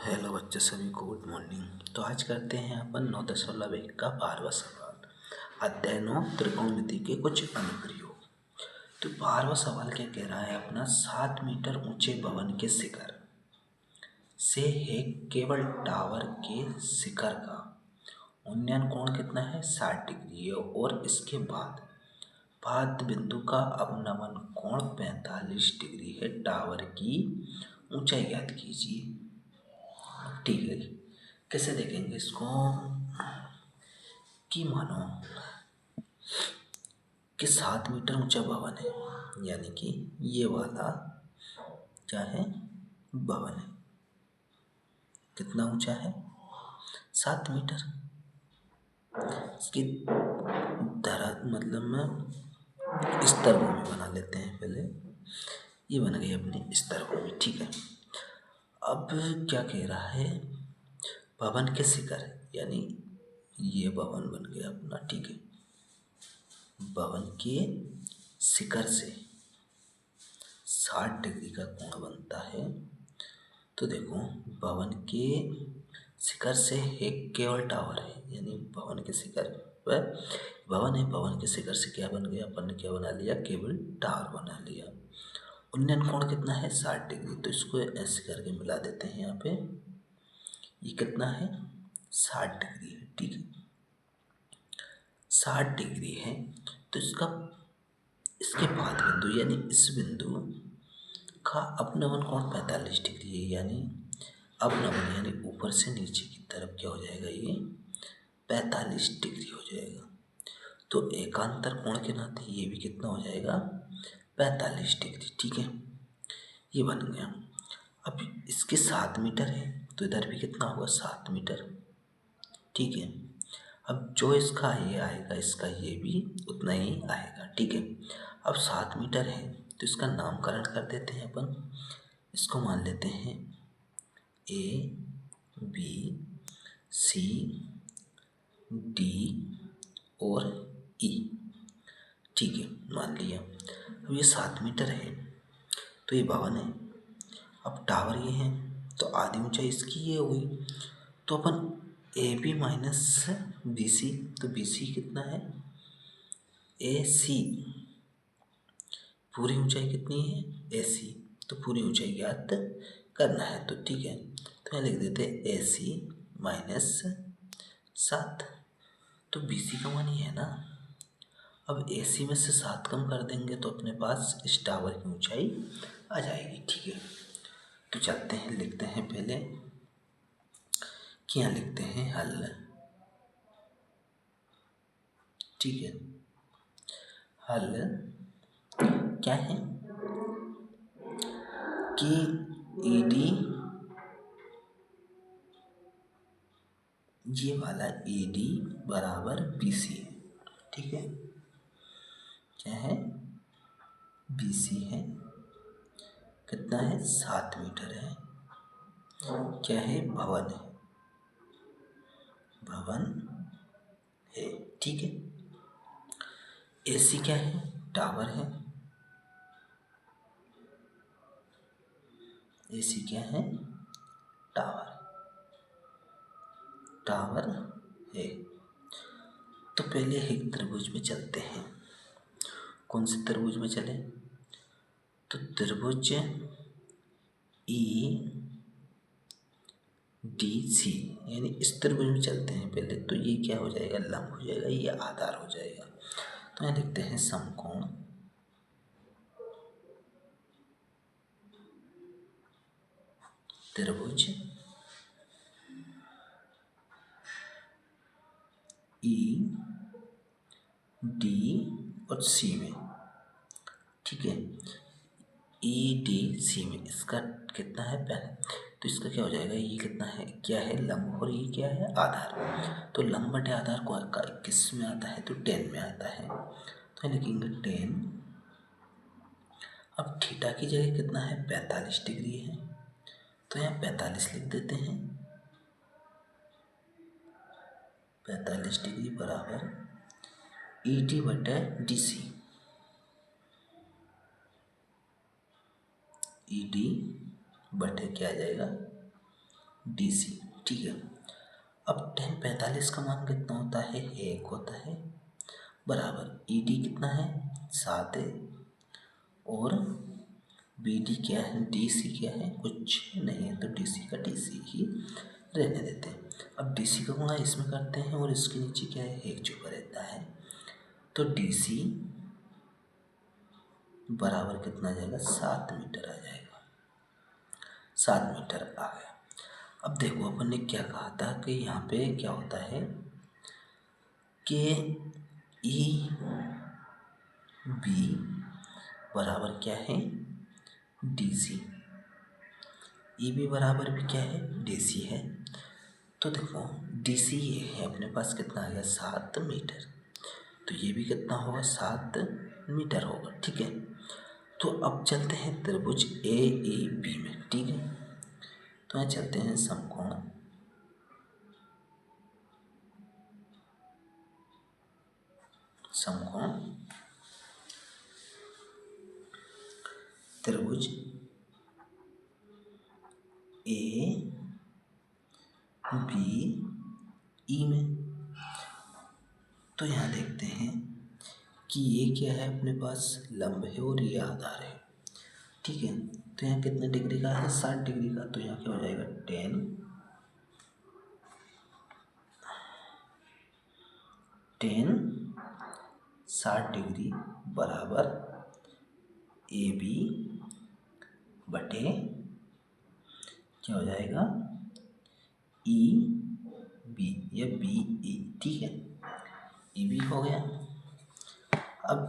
Hello बच्चे सभी को गुड मॉर्निंग। तो आज करते हैं अपन 9.1 का 12वां सवाल। अध्याय 9 त्रिकोणमिति के कुछ अनुप्रयोग। तो 12वां सवाल क्या कह रहा है अपना, 7 मीटर ऊंचे भवन के शिखर से है केवल टावर के शिखर का उन्नयन कोण कितना है, 60 डिग्री है, और इसके बाद बाध्य बिंदु का अवनमन कोण 45 डिग्री है। टावर की ऊंचाई ज्ञात कीजिए। ठीक है, कैसे देखेंगे इसको कि मानो कि 7 मीटर ऊंचा भवन है, यानी कि ये वाला क्या है, भवन है। कितना ऊंचा है, 7 मीटर। इसकी धरा मतलब में स्तर भूमि बना लेते हैं पहले। ये बन गई अपनी स्तर भूमि। ठीक है, अब क्या कह रहा है, भवन के शिखर, यानी ये भवन बन गया अपना। ठीक है, भवन के शिखर से 60 डिग्री का कोण बनता है। तो देखो, भवन के शिखर से एक केवल टावर है, यानी भवन के शिखर वह भवन है, भवन के शिखर से क्या बन गया, अपन ने क्या बना लिया, केवल टावर बना लिया। उन्नयन कोण कितना है, 60 डिग्री। तो इसको ऐसे करके मिला देते हैं यहाँ पे। ये कितना है, 60 डिग्री है। ठीक है, 60 डिग्री है। तो इसके बाद बिंदु, यानी इस बिंदु का अपनमन कोण 45 डिग्री है, यानी अपनमन यानी ऊपर से नीचे की तरफ क्या हो जाएगा, ये 45 डिग्री हो जाएगा। तो एकांतर कोण के नाते ये भी कितना हो जाएगा, 45 डिग्री। ठीक है, ये बन गया। अब इसके 7 मीटर है, तो इधर भी कितना होगा, 7 मीटर। ठीक है, अब जो इसका ये आएगा, इसका ये भी उतना ही आएगा। ठीक है, अब 7 मीटर है, तो इसका नामकरण कर देते हैं अपन। इसको मान लेते हैं ए बी सी डी और ई। ठीक है, मान लिया। अब ये 7 मीटर है, तो ये भवन है। अब टावर ये है, तो आधी ऊंचाई इसकी ये हुई। तो अपन A B minus B C, तो बी सी कितना है, ए सी, पूरी ऊंचाई कितनी है, ए सी, तो पूरी ऊंचाई ज्ञात करना है। तो ठीक है, तो यहाँ लिख देते हैं ए सी माइनस 7। तो बी सी का मान ये है ना। अब ए सी में से 7 कम कर देंगे तो अपने पास इस टावर की ऊंचाई आ जाएगी। ठीक है, तो चलते हैं, लिखते हैं पहले कि यहाँ लिखते हैं हल। ठीक है, हल क्या है कि ई डी, ये वाला ए डी बराबर बी सी है। ठीक है, क्या है, बी सी है, कितना है, 7 मीटर है। क्या है, भवन है, भवन है। ठीक है, ए सी क्या है, टावर है। ए सी क्या है, टावर, टावर है। तो पहले एक त्रिभुज में चलते हैं। कौन से त्रिभुज में चले, तो त्रिभुज ई डी सी, यानी इस त्रिभुज में चलते हैं पहले। तो ये क्या हो जाएगा, लंब हो जाएगा, ये आधार हो जाएगा। तो यहाँ लिखते हैं समकोण त्रिभुज ई डी और सी में। ठीक है, ई डी सी में इसका कितना है पहले, तो इसका क्या हो जाएगा, ये कितना है, क्या है, लंब, और ये क्या है, आधार। तो लंब बटे आधार को किस में आता है, तो 10 में आता है। तो लिखेंगे 10। अब थीटा की जगह कितना है, 45 डिग्री है, तो यहाँ 45 लिख देते हैं। 45 डिग्री बराबर ई डी बटे डी सी। ई डी बटे क्या आ जाएगा, DC, ठीक है। अब tan 45 का मान कितना होता है, 1 होता है, बराबर ED कितना है, 7 है, और BD क्या है, DC क्या है, कुछ नहीं है, तो DC का DC ही रहने देते हैं। अब DC का गुणा इसमें करते हैं और इसके नीचे क्या है, 1 छुपा रहता है, तो DC बराबर कितना आ जाएगा, 7 मीटर आ जाएगा, 7 मीटर आ गया। अब देखो अपन ने क्या कहा था कि यहाँ पे क्या होता है कि EB बराबर क्या है, DC, EB बराबर भी क्या है, DC है। तो देखो DC ये है अपने पास कितना आ गया, 7 मीटर, तो ये भी कितना होगा, 7 मीटर होगा, ठीक है। तो अब चलते हैं त्रिभुज AEB में, ठीक है। तो यहाँ चलते हैं समकोण त्रिभुज ABE में। तो यहाँ देखते हैं कि ये क्या है, अपने पास लंब है और ये आधार है, ठीक है। तो यहाँ कितने डिग्री का है, 60 डिग्री का, तो यहाँ क्या हो जाएगा, 60 डिग्री बराबर AB बटे क्या हो जाएगा, EB या BE, ठीक है, EB हो गया। अब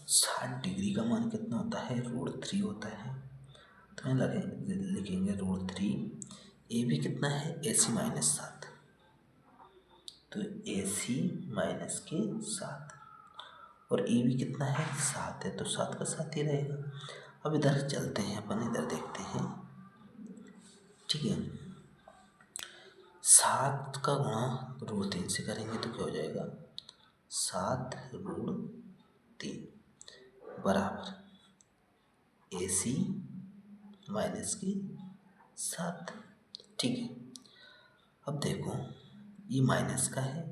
60 डिग्री का मान कितना होता है, √3 होता है, तो यहाँ लिखेंगे √3। AB कितना है, AC माइनस 7, तो AC माइनस के 7, और EB कितना है, 7 है, तो 7 का 7 ही रहेगा। अब इधर चलते हैं अपन, इधर देखते हैं, ठीक है। 7 का गुणा √3 से करेंगे तो क्या हो जाएगा, 7 √3 बराबर AC माइनस की 7, ठीक है। अब देखो ये माइनस का है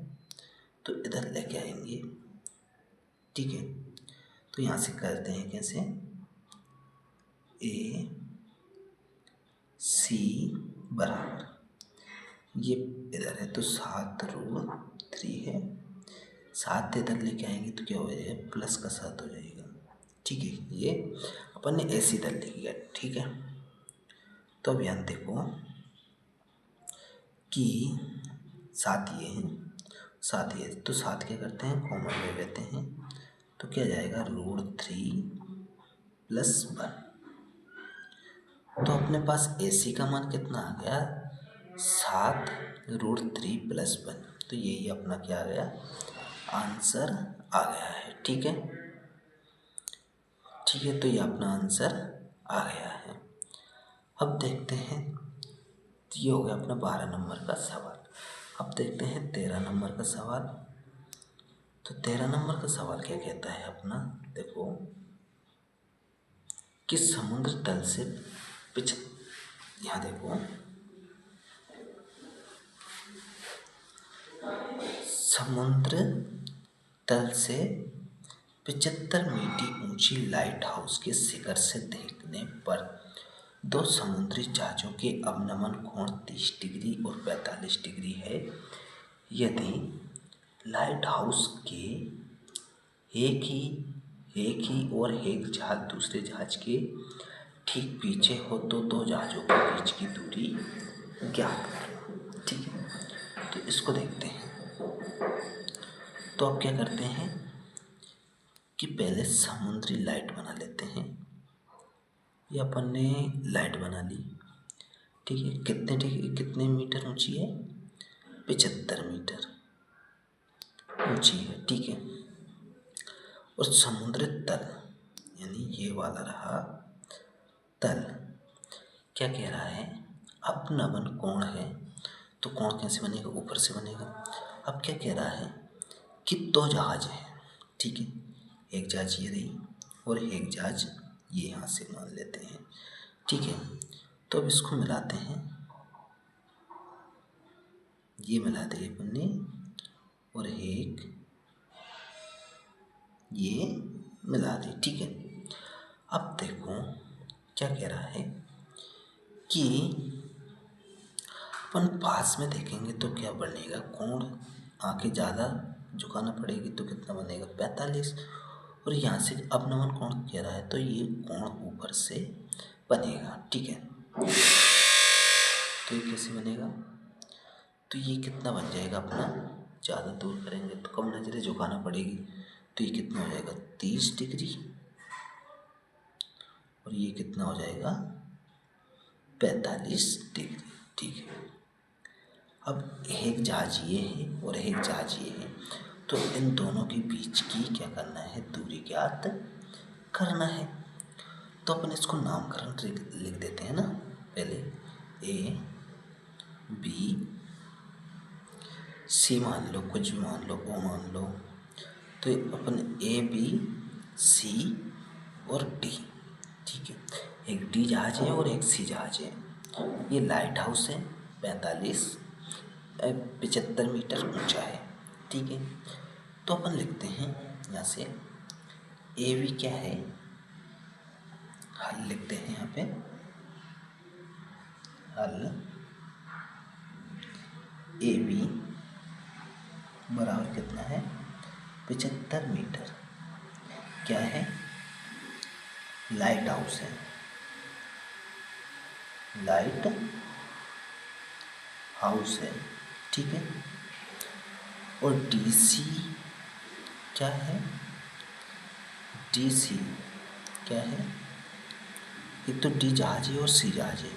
तो इधर लेके आएंगे, ठीक है। तो यहाँ से करते हैं कैसे, AC बराबर ये इधर है तो 7 √3 है, 7 इधर लेके आएंगे तो क्या हो जाएगा, प्लस का 7 हो जाएगा, ठीक है। ये अपन ने AC इधर लेके गया, ठीक है। तो अब यहाँ देखो कि 7 ये है, 7 ये, तो 7 क्या करते हैं, कॉमन ले लेते हैं, तो क्या जाएगा, √3 + 1। तो अपने पास AC का मान कितना आ गया, 7 √3 + 1, तो यही अपना क्या आ गया, आंसर आ गया है, ठीक है, ठीक है। तो ये अपना आंसर आ गया है। अब देखते हैं, ये हो गया अपना 12 नंबर का सवाल। अब देखते हैं 13 नंबर का सवाल। तो 13 नंबर का सवाल क्या कहता है अपना, देखो कि समुद्र तल से यहाँ देखो समुद्र तल से 75 मीटर ऊंची लाइट हाउस के शिखर से देखने पर दो समुद्री जहाज़ों के अवनमन कोण 30 डिग्री और 45 डिग्री है। यदि लाइट हाउस के एक ही और एक जहाज दूसरे जहाज के ठीक पीछे हो तो दो जहाज़ों के बीच की दूरी ज्ञात करो, ठीक है। तो इसको देखते हैं। तो अब क्या करते हैं कि पहले समुद्री लाइट बना लेते हैं। ये अपन ने लाइट बना ली, ठीक है। कितने मीटर ऊंची है, 75 मीटर ऊंची है, ठीक है। और समुद्र तल यानी ये वाला रहा तल, क्या कह रहा है, अपनवन कोण है, तो कोण कैसे बनेगा, ऊपर से बनेगा। अब क्या कह रहा है कि दो जहाज हैं, ठीक है, एक जहाज ये रही और एक जहाज ये यहाँ से मान लेते हैं, ठीक है। तो अब इसको मिलाते हैं, ये मिला दिए अपन ने, और एक ये मिला दी। ठीक है, अब देखो क्या कह रहा है कि अपन पास में देखेंगे तो क्या बनेगा, कोण आके ज़्यादा झुकाना पड़ेगी तो कितना बनेगा 45, और यहाँ से अब नमन कोण कह रहा है तो ये कोण ऊपर से बनेगा। ठीक है, तो ये कैसे बनेगा, तो ये कितना बन जाएगा अपना, ज़्यादा दूर करेंगे तो कम नज़रें झुकाना पड़ेगी, तो ये कितना हो जाएगा 30 डिग्री, और ये कितना हो जाएगा 45 डिग्री। ठीक है, अब एक जहाज ये है और एक जहाज ये है, तो इन दोनों के बीच की क्या करना है, दूरी ज्ञात करना है। तो अपन इसको नामकरण लिख देते हैं ना, पहले ए बी सी मान लो, कुछ भी मान लो, ओ मान लो, तो अपन ए बी सी और डी। ठीक है, एक डी जहाज है और एक सी जहाज है। ये लाइट हाउस है, 75 मीटर ऊंचा है। ठीक है, तो अपन लिखते हैं यहाँ से ए बी क्या है, हल लिखते हैं यहाँ पे, हल ए बी बराबर कितना है 75 मीटर, क्या है, लाइट हाउस है, लाइट हाउस है। ठीक है, और डी सी क्या है, डी सी क्या है, एक तो डी जहाज है और सी जहाज है,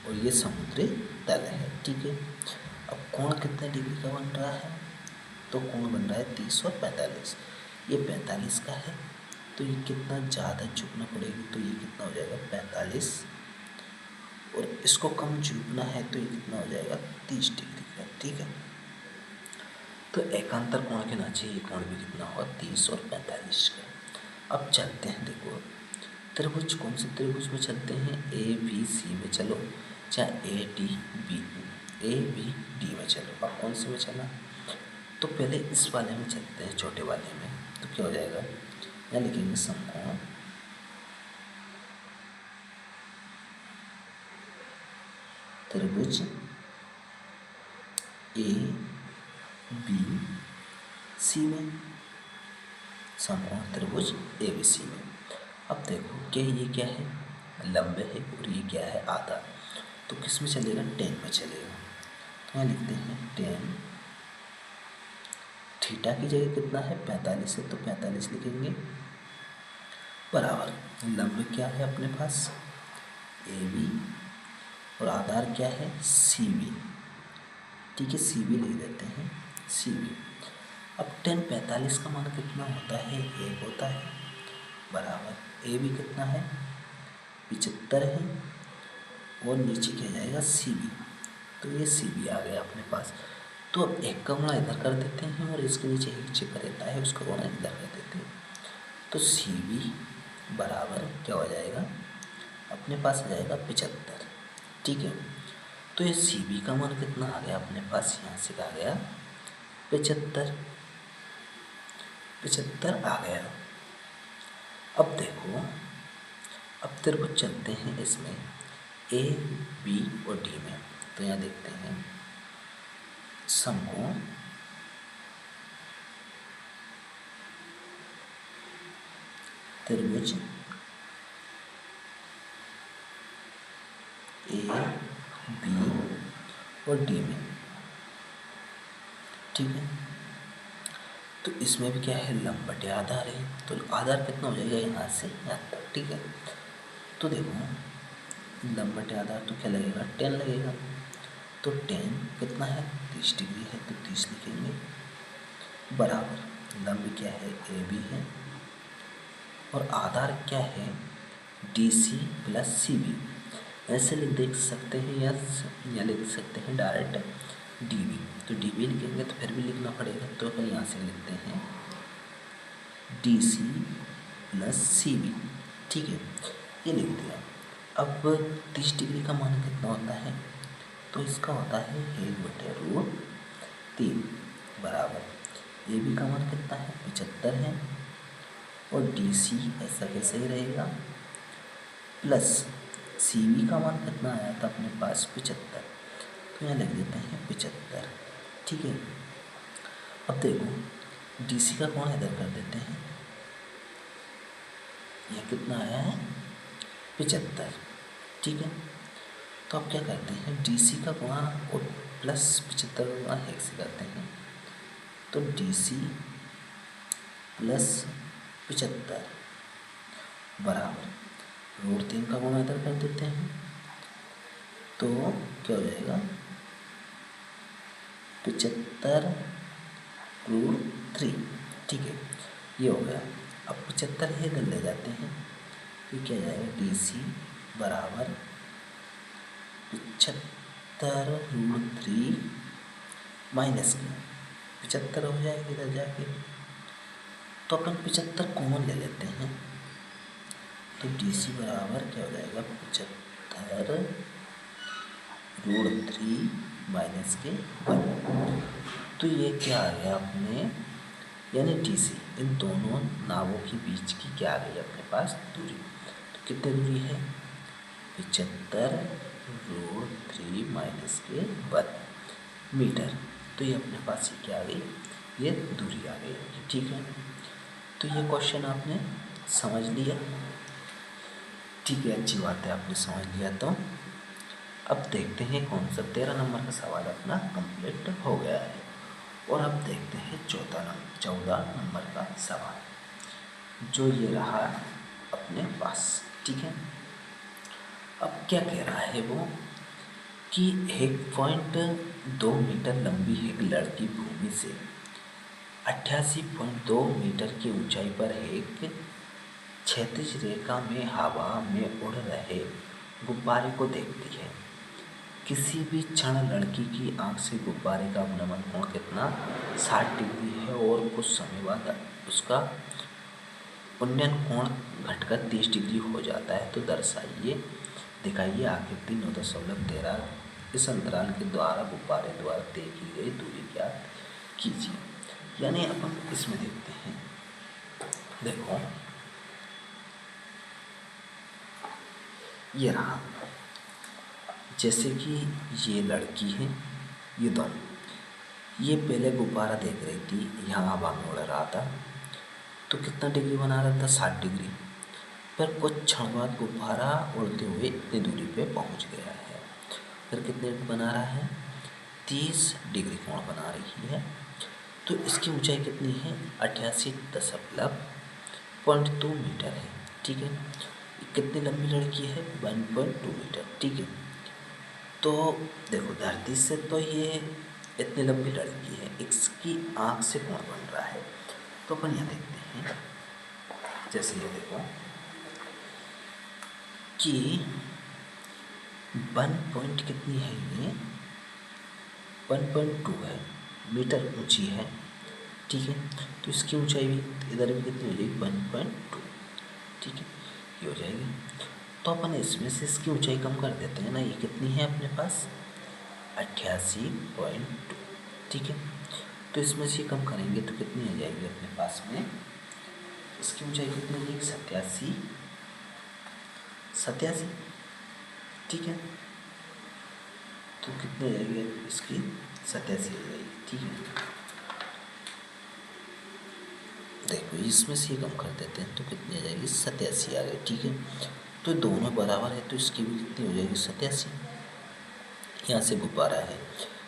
और ये समुद्री तल है। ठीक है, अब कोण कितने डिग्री का बन रहा है, तो कोण बन रहा है 30 और 45, ये 45 का है, तो ये कितना ज़्यादा झुकना पड़ेगी, तो ये कितना हो जाएगा 45, और इसको कम झुकना है तो ये कितना हो जाएगा 30 डिग्री का। ठीक है, तो एकांतर कोण के नीचे ये कोण भी कितना होगा 30 और 45 का। अब चलते हैं, देखो त्रिभुज, कौन से त्रिभुज में चलते हैं, ए बी सी में चलो, चाहे ए डी बी में चलो। अब कौन से में चला, तो पहले इस वाले में चलते हैं, छोटे वाले में, तो क्या हो जाएगा, यहाँ लिखेंगे समकोण त्रिभुज ए बी सी में, समकोण त्रिभुज ए बी सी में। अब देखो कि ये क्या है, लंब है, और ये क्या है, आधा, तो किस में चलेगा, टेन में चलेगा। तो यहाँ लिखते हैं टेन, थीटा की जगह कितना है 45 है, तो 45 लिखेंगे, बराबर लंब क्या है अपने पास ए बी, और आधार क्या है सी बी। ठीक है, सी बी लिख देते हैं, सी बी। अब टेन 45 का मान कितना होता है, 1 होता है, बराबर ए बी कितना है 75 है, और नीचे क्या जाएगा सी बी, तो ये सी बी आ गया अपने पास। तो अब एक का गुणा इधर कर देते हैं, और इसके नीचे एक चिपका रहता है, उसका गुणा इधर कर देते हैं, तो सी बी बराबर क्या हो जाएगा, अपने पास आ जाएगा 75। ठीक है, तो ये सी बी का मान कितना आ गया अपने पास, यहाँ से आ गया 75 आ गया। अब देखो, अब त्रिभुज चलते हैं इसमें ए बी और डी में, तो यहाँ देखते हैं समकोण त्रिभुज ए बी और डी में। ठीक है, तो इसमें भी क्या है, लंब बटे आधार है, तो आधार कितना हो जाएगा यहाँ से यहाँ तक। ठीक है, तो देखो लंब बटे आधार तो क्या लगेगा 10 लगेगा, तो 10 कितना है 30 डिग्री है, तो 30 लिखेंगे, बराबर लंब क्या है ए बी है, और आधार क्या है D C plus C B. ऐसे देख सकते हैं या लिख सकते हैं डायरेक्ट डी बी, तो डी बी लिखेंगे तो फिर भी लिखना पड़ेगा, तो अपन यहाँ से लिखते हैं D C plus C B. ठीक है, ये लिख दिया। अब 30 डिग्री का मान कितना होता है, तो इसका होता है 1/√3 बराबर ए बी का मान कितना है 75 है और डी सी ऐसा कैसे ही रहेगा प्लस सी बी का मान कितना आया था अपने पास 75, तो यहाँ लिख देते हैं 75। ठीक है, अब देखो डी सी का कोण इधर कर देते हैं, यह कितना आया है 75। ठीक है, तो अब क्या करते हैं डी सी का गुणा और प्लस 75 गुणा 1 से करते हैं, तो डी सी प्लस 75 बराबर √3 का गुणा इधर कर देते हैं, तो क्या हो जाएगा 75√3। ठीक है, ये हो गया। अब 75 है इधर ले जाते हैं, तो क्या जाएगा डी सी बराबर 75√3 माइनस में 75 हो जाएगा इधर जाके, तो अपन 75 कॉमन ले लेते हैं, तो डी सी बराबर क्या हो जाएगा 75√3 माइनस के 1। तो ये क्या आ गया अपने, यानी डी सी इन दोनों नावों के बीच की क्या आ गई अपने पास दूरी, तो कितनी दूरी है 75√3 माइनस के 1 मीटर। तो ये अपने पास ही क्या आ गई, ये दूरी आ गई। ठीक है, तो ये क्वेश्चन आपने समझ लिया। ठीक है, अच्छी बात है आपने समझ लिया। तो अब देखते हैं कौन सा 13 नंबर का सवाल अपना कंप्लीट हो गया है, और अब देखते हैं 14 नंबर का सवाल जो ये रहा अपने पास। ठीक है, अब क्या कह रहा है वो कि 1.2 मीटर लंबी एक लड़की भूमि से 88.2 मीटर की ऊंचाई पर एक क्षैतिज रेखा में हवा में उड़ रहे गुब्बारे को देखती है। किसी भी क्षण लड़की की आंख से गुब्बारे का अवनमन कोण कितना 60 डिग्री है और कुछ समय बाद उसका उन्नयन कोण घटकर 30 डिग्री हो जाता है, तो दर्शाइए दिखाइए आकृति 9.13 इस अंतराल के द्वारा गुब्बारे द्वारा तय की गई दूरी ज्ञात कीजिए। यानी अपन इसमें देखते हैं, देखो ये रहा, जैसे कि ये लड़की है, ये दोनों, ये पहले गुब्बारा देख रही थी, यहाँ हवा में उड़ रहा था, तो कितना डिग्री बना रहा था 60 डिग्री, पर कुछ क्षण बाद गुब्बारा उड़ते हुए इतनी दूरी पे पहुँच गया है, फिर कितने बना रहा है 30 डिग्री कोण बना रही है। तो इसकी ऊंचाई कितनी है 88.2 मीटर है। ठीक है, कितनी लंबी लड़की है 1.2 मीटर। ठीक है, तो देखो धरती से तो ये इतनी लंबी लड़की है, इसकी आँख से कोण बन रहा है, तो अपन यहाँ देखते हैं, जैसे ये देखो कि 1 पॉइंट कितनी है, ये 1.2 है मीटर ऊंची है। ठीक है, तो इसकी ऊंचाई भी इधर भी कितनी हो जाएगी 1.2। ठीक है, ये हो जाएगी। तो अपन इसमें से इसकी ऊंचाई कम कर देते हैं ना, ये कितनी है अपने पास 88.2। ठीक है, तो इसमें से कम करेंगे तो कितनी आ जाएगी अपने पास में, इसकी ऊंचाई कितनी हो जाएगी 87। ठीक है, तो कितनी आ जाएगी इसकी 87 हो जाएगी। ठीक है, देखो इसमें से कम कर देते हैं तो कितनी आ जाएगी 87 आ गई। ठीक है, तो दोनों बराबर है, तो इसकी भी कितनी हो जाएगी 87। यहाँ से गुब्बारा है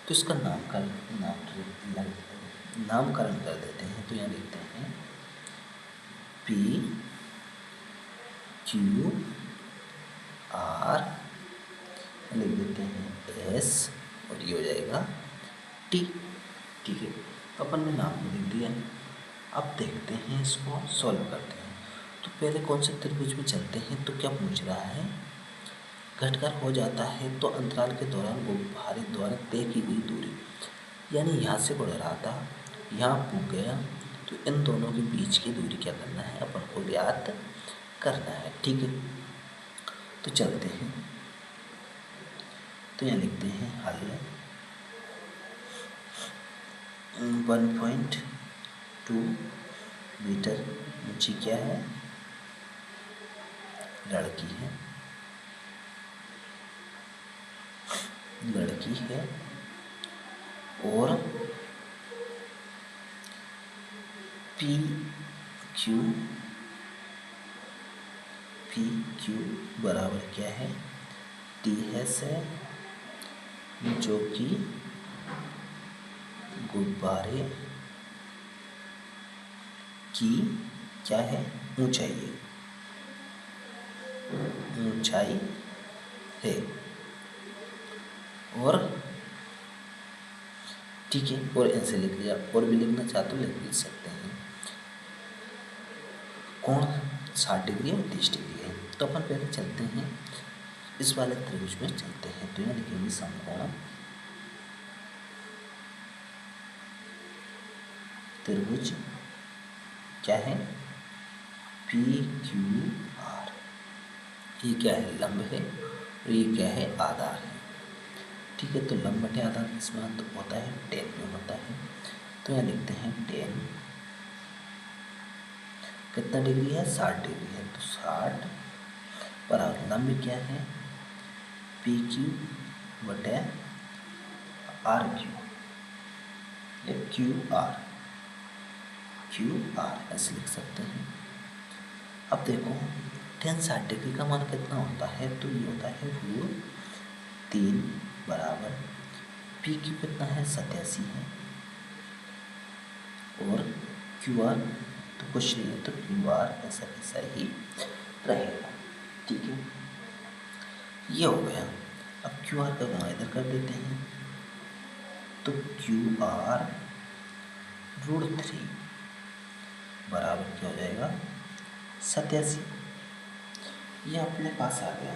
तो इसका नामकरण कर देते हैं, तो यहाँ लिखते हैं P Q R, लिख देते हैं S, और ये हो जाएगा T। ठीक है, तो अपन ने नाम लिख दिया। अब देखते हैं इसको सॉल्व करते हैं, तो पहले कौन से त्रिभुज में चलते हैं, तो क्या पूछ रहा है घटकर हो जाता है तो अंतराल के दौरान गुब्बारे द्वारा तय की गई दूरी, यानी यहाँ से बढ़ रहा था यहाँ पूछ गया, तो इन दोनों के बीच की दूरी क्या करना है अपन को ज्ञात करना है। ठीक है, तो चलते हैं, तो यहाँ लिखते हैं हल 1.2 मीटर ऊंची क्या है, लड़की है, और पी क्यू बराबर क्या है, TS है, जो कि गुब्बारे की क्या है, ऊंचाई है। और ठीक है, और ऐसे लिख लिया, और भी लिखना चाहते हो लिख सकते हैं। कोण 60 डिग्री और 30 डिग्री है। तो अपन पहले चलते हैं इस वाले त्रिभुज में चलते हैं। तो यहाँ लिखेंगे समकोण त्रिभुज क्या है, PQR। ये क्या है, लंब है, और ये क्या है, आधार है। ठीक है, तो लंब बटे आधार किसमें तो होता है, tan में होता है। तो यहाँ लिखते हैं tan कितना डिग्री है, 60 डिग्री है। तो 60 पर लंब क्या है, PQ बटे RQ या QR ऐसे लिख सकते हैं। अब देखो tan 60 डिग्री का मान कितना होता है, तो ये होता है √3 बराबर PQ कितना है, 87 है, और QR तो कुछ नहीं है, तो QR ऐसा ही रहेगा। ठीक है, ये हो गया। अब QR का गुणा इधर कर देते हैं, तो QR √3 बराबर क्या हो जाएगा, 87। ये अपने पास आ गया।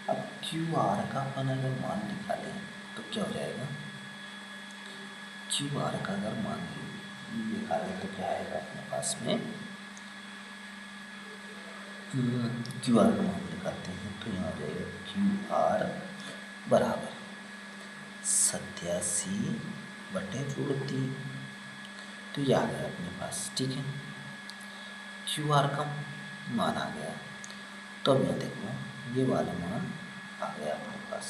अब QR का अपन अगर मान निकालें तो क्या हो जाएगा, QR का अगर मान निकालें तो क्या आएगा अपने पास में, QR का मान निकालते हैं तो यहाँ हो जाएगा QR बराबर 87 बटे √3। तो ये आ गया अपने पास। ठीक है, QR का मान आ गया। तो अब यहाँ देखो ये वाला मान आ गया अपने पास।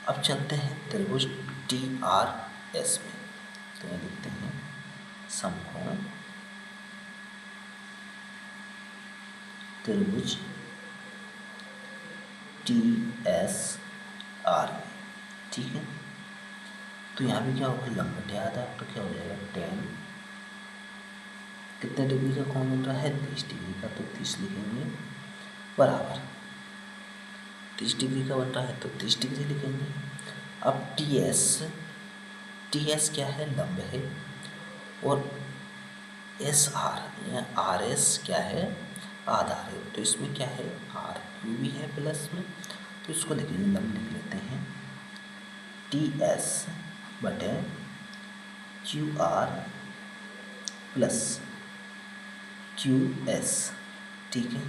अब चलते हैं त्रिभुज TRS में। तो यहाँ लिखते हैं समकोण त्रिभुज TSR में। ठीक है, तो यहाँ भी क्या होगा, लंब बटे आधार। तो क्या हो जाएगा, tan कितने डिग्री का कोण बन रहा है, 30 डिग्री का। तो 30 लिखेंगे बराबर 30 डिग्री का बन रहा है, तो 30 डिग्री लिखेंगे। अब TS क्या है, लंब है, और SR या RS क्या है, आधार है। तो इसमें क्या है, RQ भी है प्लस में, तो इसको लिखेंगे, लंब लिख लेते हैं TS बटे QR प्लस QS। ठीक है,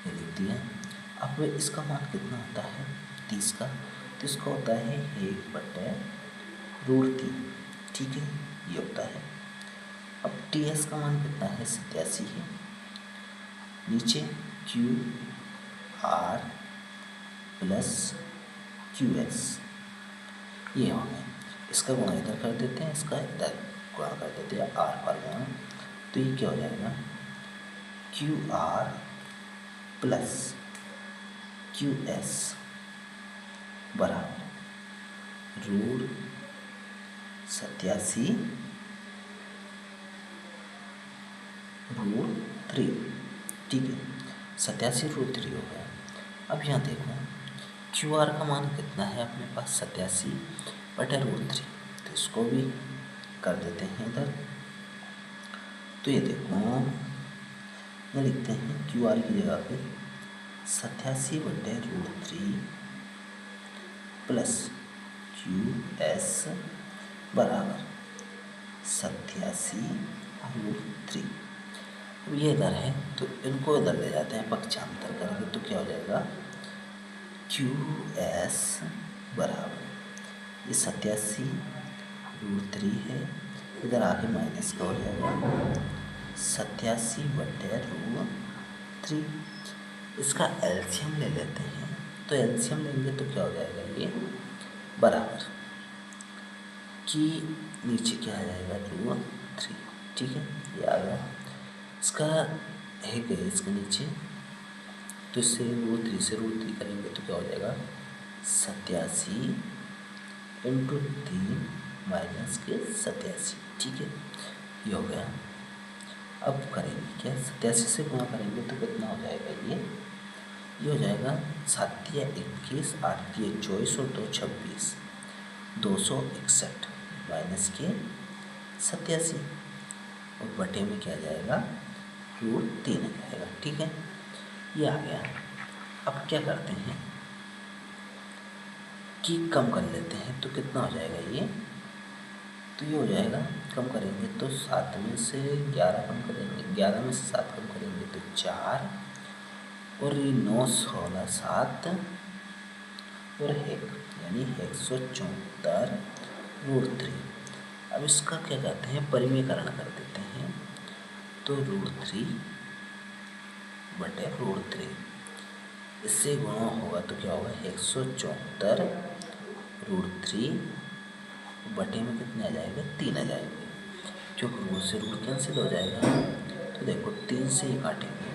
ये लिख दिया। अब इसका मान कितना होता है, 30 का, तो इसका होता है 1 बटे √3। ठीक है, ये होता है। अब TS का मान कितना है, 87 है। नीचे QR प्लस QS, ये हो गया। इसका गुणा इधर कर देते हैं, इसका इधर गुणा कर देते हैं, R पर गुणा। तो ये क्या हो जाएगा, QR प्लस QS बराबर √87 √3। ठीक है, 87 √3 हो गया। अब यहाँ देखो QR का मान कितना है अपने पास, 87 बटे √3। तो इसको भी कर देते हैं इधर। तो ये देखो ये लिखते हैं QR की जगह पे 87 बटे √3 प्लस QS बराबर 87 √3। अब ये इधर है, तो इनको इधर ले जाते हैं पक्षांतर करके। तो क्या हो जाएगा, क्यू एस बराबर ये 87√3 है, इधर आके माइनस का हो जाएगा 87/√3। इसका एलसीएम ले लेते हैं, तो एलसीएम लेंगे तो क्या हो जाएगा ये बराबर कि नीचे क्या आ जाएगा √3। ठीक है, ये आ गया। इसका है गया इसके नीचे, तो इससे √3 से √3 करेंगे तो क्या हो जाएगा 87/3 माइनस के 87। ठीक है, ये हो गया। अब करेंगे क्या, 87 से गुणा करेंगे तो कितना हो जाएगा ये हो जाएगा 7×21 8×24 और 2×26 261 माइनस के 87 और बटे में क्या जाएगा √3 आ जाएगा। ठीक है, ये आ गया। अब क्या करते हैं कि कम कर लेते हैं, तो कितना हो जाएगा ये, तो ये हो जाएगा कम करेंगे तो 7 में से 11 कम करेंगे, 11 में से 7 कम करेंगे तो 4 और ये 9 16 7 और 1 यानी 174√3। अब इसका क्या कहते हैं परिमेयकरण कर देते हैं, तो √3/√3 इससे गुणा होगा तो क्या होगा 174√3 बटे में कितने आ जाएगा 3 आ जाएंगे, क्योंकि रूट से रूट कैंसिल हो जाएगा। तो देखो 3 से ही काटेंगे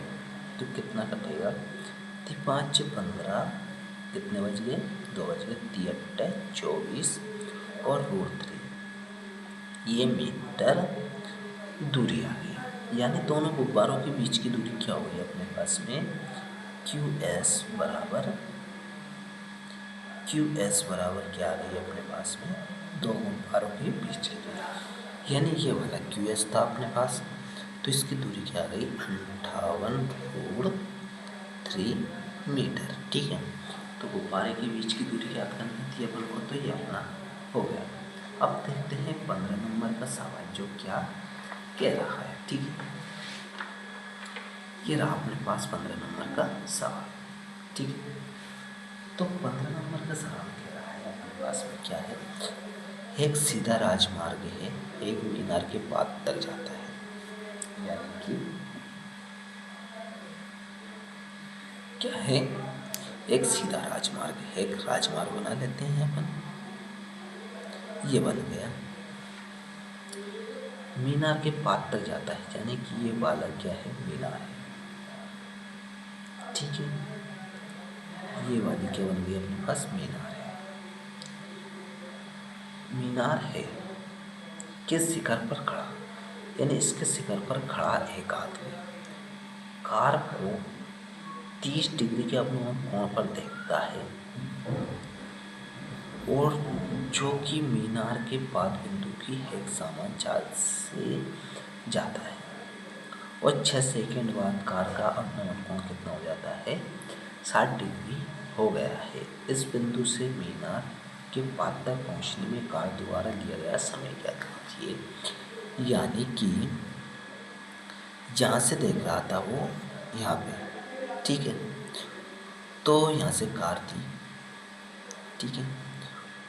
तो कितना कटेगा, 5 से 15 कितने बच गए 2 बच गए, 3 24 और √3 ये मीटर दूरी आ गई। यानी दोनों गुब्बारों के बीच की दूरी क्या हो गई अपने पास में QS बराबर क्या आ गई अपने पास में दो गुब्बारों के बीच की दूरी, यानी ये वाला QS था अपने पास, तो इसकी दूरी क्या आ गई 58√3 मीटर। ठीक है, तो गुब्बारे के बीच की दूरी याद करनी थी अपन को, तो ये अपना हो गया। अब देखते हैं 15 नंबर का सवाल जो क्या कह रहा है। ठीक है, ये रहा अपने पास 15 नंबर का सवाल। ठीक है, तो 15 नंबर का सवाल कह रहा है अपने पास में क्या है, एक सीधा राजमार्ग है, एक मीनार के पास तक जाता है, यानी कि क्या है एक सीधा राजमार्ग है, एक राजमार्ग बना लेते हैं अपन, ये बन गया। मीनार के पास तक जाता है, यानी कि ये वाला क्या है मीनार है। ठीक है, ये वाली क्या बन गई अपने पास मीनार है। मीनार है किस शिखर पर खड़ा, यानी इसके शिखर पर खड़ा एक आदमी कार को 30 डिग्री के अपने कोण पर देखता है और जो कि मीनार के बाद बिंदु की एक समान चाल से जाता है और 6 सेकंड बाद कार का अपना कोण कितना हो जाता है 60 डिग्री हो गया है। इस बिंदु से मीनार के पाद तक पहुँचने में कार द्वारा लिया गया समय ज्ञात कीजिए। यानी कि जहाँ से देख रहा था वो यहाँ पे, ठीक है, तो यहाँ से कार थी, ठीक है,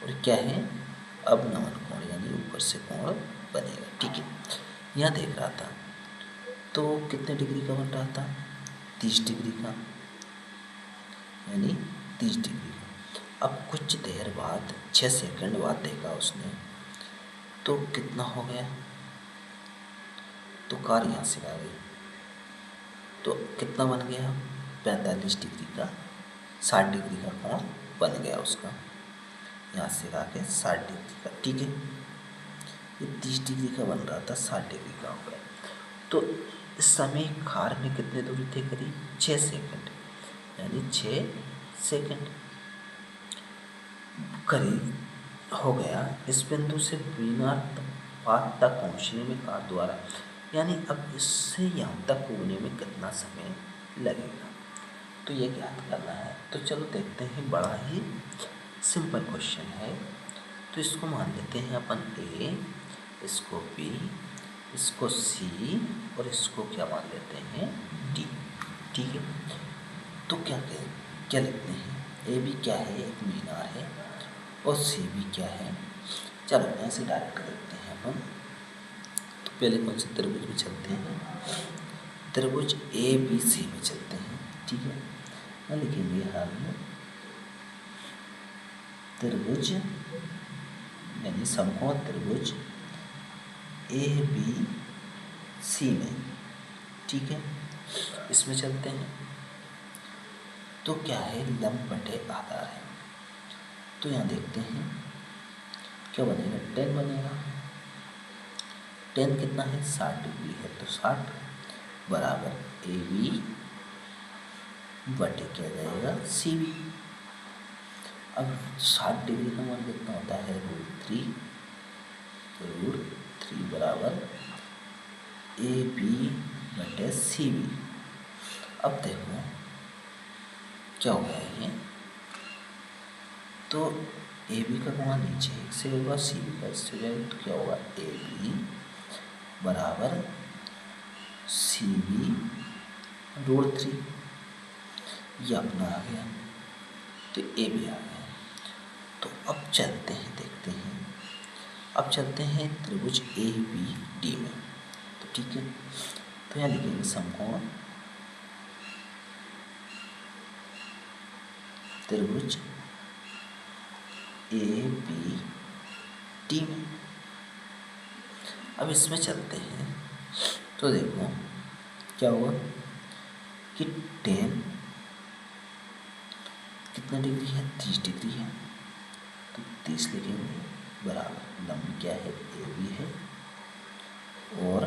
और क्या है अब नमन कोण यानी ऊपर से कोण बनेगा। ठीक है, यहाँ देख रहा था तो कितने डिग्री का बन रहा था 30 डिग्री का, यानी 30 डिग्री का। अब कुछ देर बाद 6 सेकंड बाद देखा उसने तो कितना हो गया, तो कार यहाँ से आ गई तो कितना बन गया 45 डिग्री का 60 डिग्री का कोण बन गया उसका, यहाँ से आके 60 डिग्री का। ठीक है, ये 30 डिग्री का बन रहा था 60 डिग्री का हो गया। तो इस समय कार में कितने दूरी थे करीब 6 सेकंड, यानी 6 सेकंड करीब हो गया इस बिंदु से मीनार पाद तक पहुँचने में कार द्वारा, यानी अब इससे यहाँ तक पहुँचने में कितना समय लगेगा, तो ये ज्ञात करना है। तो चलो देखते हैं, बड़ा ही सिंपल क्वेश्चन है। तो इसको मान लेते हैं अपन A, इसको B, इसको C और इसको क्या मान लेते हैं D। ठीक है, तो क्या लिखते हैं ए बी क्या है, एक मीनार है, और सी बी क्या है। चलो यहाँ से डायरेक्ट देखते हैं अपन। तो पहले कौन से त्रिभुज में चलते हैं, त्रिभुज ए बी सी में चलते हैं। ठीक है, यहाँ लिखेंगे हम त्रिभुज यानी समकोण त्रिभुज ए बी सी में। ठीक है, इसमें चलते हैं। तो क्या है, लंब बटे आधार है। तो यहाँ देखते हैं क्या बनेगा, 10 बनेगा। 10 कितना है, 60 डिग्री है, तो 60 बराबर ए बी बटे क्या जाएगा, सी बी। अब 60 डिग्री का मान कितना होता है, √3। तो √3 बराबर ए बी बटे सी बी। अब देखो क्या हो गया ये, तो ए बी का गुणा नीचे एक से होगा, सी बी का इससे हो जाएगा। तो क्या होगा, ए बी बराबर सी बी √3, ये अपना आ गया। तो ए बी आ गया। तो अब चलते हैं, देखते हैं। अब चलते हैं त्रिभुज ए बी डी में। तो ठीक है, तो यहाँ लिखेंगे समकोण त्रिभुज ए बी डी में। अब इसमें चलते हैं। तो देखो क्या हुआ कि 10 कितना डिग्री है, 30 डिग्री है। तो 30 लिखेंगे बराबर लंब क्या है, ए बी है, और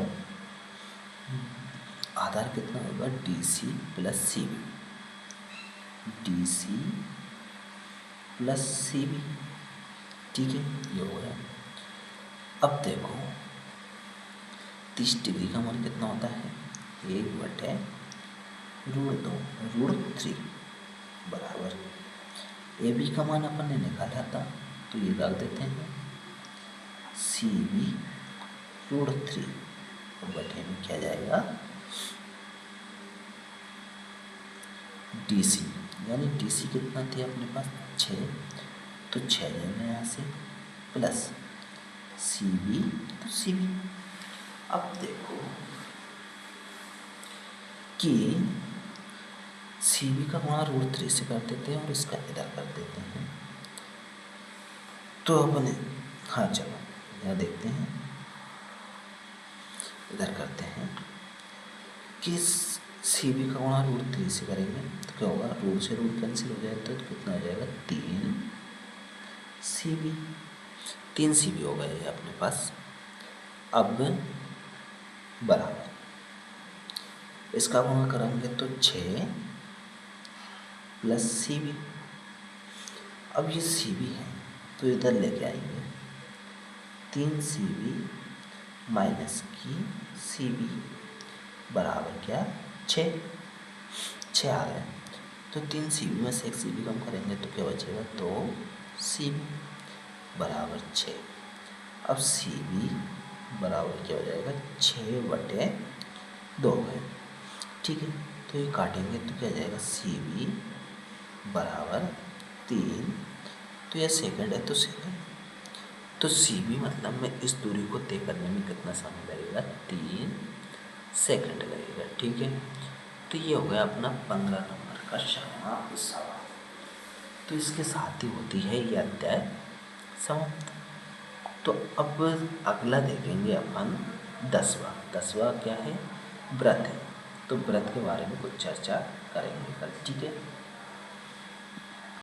आधार कितना होगा, D C plus C B, D C plus C B. ठीक है, ये हो गया। अब देखो 30 डिग्री का मान कितना होता है, 1/√2 बराबर ए बी का मान अपन ने निकाला था, तो ये डाल देते हैं सी बी √3 बटे में क्या जाएगा, डी सी, यानी डी सी कितना थे अपने पास 6, तो 6 जाएगा यहाँ से, प्लस सी बी, तो सी बी। अब देखो कि सी बी का गुणा √3 से कर देते हैं और इसका इधर कर देते हैं। तो अपने हाँ चलो यहाँ देखते हैं, इधर करते हैं कि सी बी का गुणा √3 से करेंगे तो क्या होगा, रूट से रूट कैंसिल हो जाए तो कितना हो जाएगा, 3 सी बी, 3 सी बी हो गए अपने पास। अब बराबर इसका गुणा करेंगे तो 6 प्लस सी बी। अब ये सी बी है तो इधर लेके आएंगे, 3 सी बी माइनस की सी बी बराबर क्या, 6 आ गए। तो 3 सी बी में से 1 सी बी कम करेंगे तो क्या बचेगा, 2 सी बी बराबर 6। अब सी बी बराबर क्या हो जाएगा, 6/2 है। ठीक है, तो ये काटेंगे तो क्या जाएगा, सी बी बराबर 3, तो यह सेकंड है तो सेकंड, तो सी बी मतलब में इस दूरी को तय करने में कितना समय लगेगा, 3 सेकंड लगेगा। ठीक है, तो ये हो गया अपना 15 नंबर का समाप्त सवाल। तो इसके साथ ही होती है ये अध्याय समाप्त। तो अब अगला देखेंगे अपन 10वां क्या है, व्रत है। तो व्रत के बारे में कुछ चर्चा करेंगे कल। ठीक है।